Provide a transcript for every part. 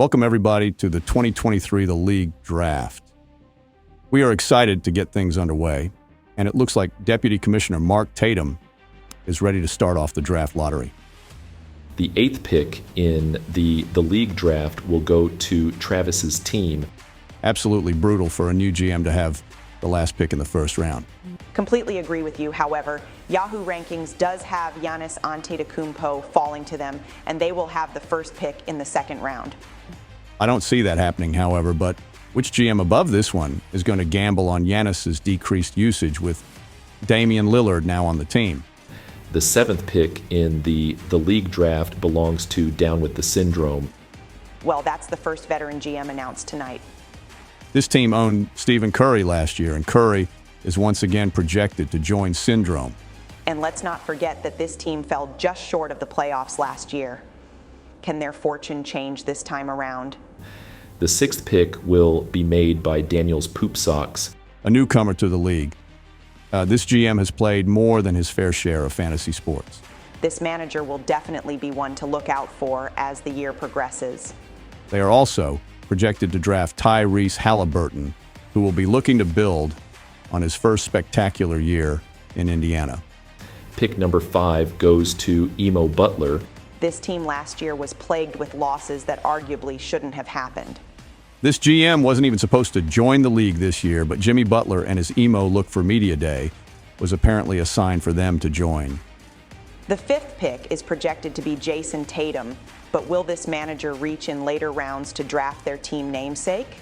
Welcome, everybody, to the 2023 The League Draft. We are excited to get things underway, and it looks like Deputy Commissioner Mark Tatum is ready to start off the draft lottery. The 8th pick in the league draft will go to Travis's team. Absolutely brutal for a new GM to have the last pick in the first round. Completely agree with you. However, Yahoo Rankings does have Giannis Antetokounmpo falling to them, and they will have the first pick in the second round. I don't see that happening, however, but which GM above this one is going to gamble on Giannis's decreased usage with Damian Lillard now on the team? The 7th pick in the league draft belongs to Down with the Syndrome. Well, that's the first veteran GM announced tonight. This team owned Stephen Curry last year, and Curry is once again projected to join Syndrome. And let's not forget that this team fell just short of the playoffs last year. Can their fortune change this time around? The 6th pick will be made by Daniel's Poop Socks. A newcomer to the league. This GM has played more than his fair share of fantasy sports. This manager will definitely be one to look out for as the year progresses. They are also projected to draft Tyrese Halliburton, who will be looking to build on his first spectacular year in Indiana. Pick number 5 goes to Emo Butler. This team last year was plagued with losses that arguably shouldn't have happened. This GM wasn't even supposed to join the league this year, but Jimmy Butler and his Emo Look for Media Day was apparently a sign for them to join. The 5th pick is projected to be Jason Tatum, but will this manager reach in later rounds to draft their team namesake?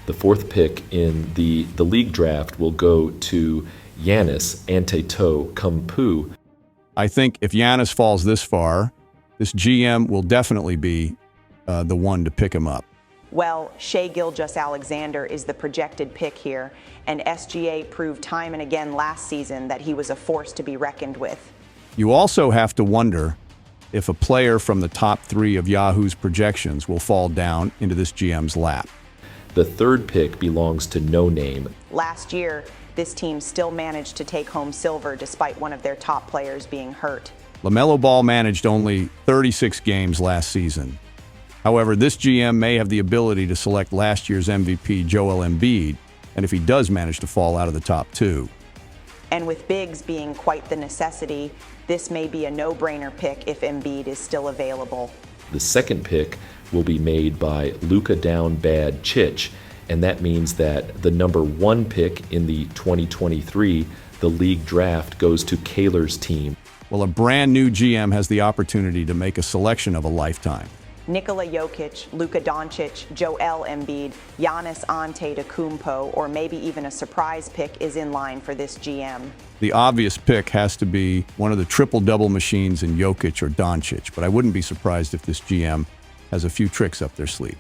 The 4th pick in the league draft will go to Giannis Antetokounmpo. I think if Giannis falls this far, this GM will definitely be the one to pick him up. Well, Shai Gilgeous-Alexander is the projected pick here, and SGA proved time and again last season that he was a force to be reckoned with. You also have to wonder if a player from the top 3 of Yahoo's projections will fall down into this GM's lap. The 3rd pick belongs to No Name. Last year, this team still managed to take home silver despite one of their top players being hurt. LaMelo Ball managed only 36 games last season. However, this GM may have the ability to select last year's MVP Joel Embiid, and if he does manage to fall out of the top 2. And with bigs being quite the necessity, this may be a no-brainer pick if Embiid is still available. The 2nd pick will be made by Luka Down Bad Chich, and that means that the number 1 pick in the 2023 the league draft goes to Kaler's team. Well, a brand new GM has the opportunity to make a selection of a lifetime. Nikola Jokic, Luka Doncic, Joel Embiid, Giannis Antetokounmpo, or maybe even a surprise pick is in line for this GM. The obvious pick has to be one of the triple-double machines in Jokic or Doncic, but I wouldn't be surprised if this GM has a few tricks up their sleeve.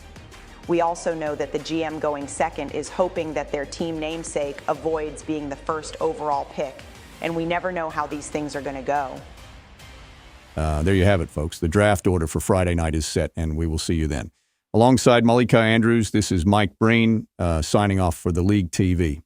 We also know that the GM going second is hoping that their team namesake avoids being the first overall pick, and we never know how these things are going to go. There you have it, folks. The draft order for Friday night is set, and we will see you then. Alongside Malika Andrews, this is Mike Breen signing off for The League TV.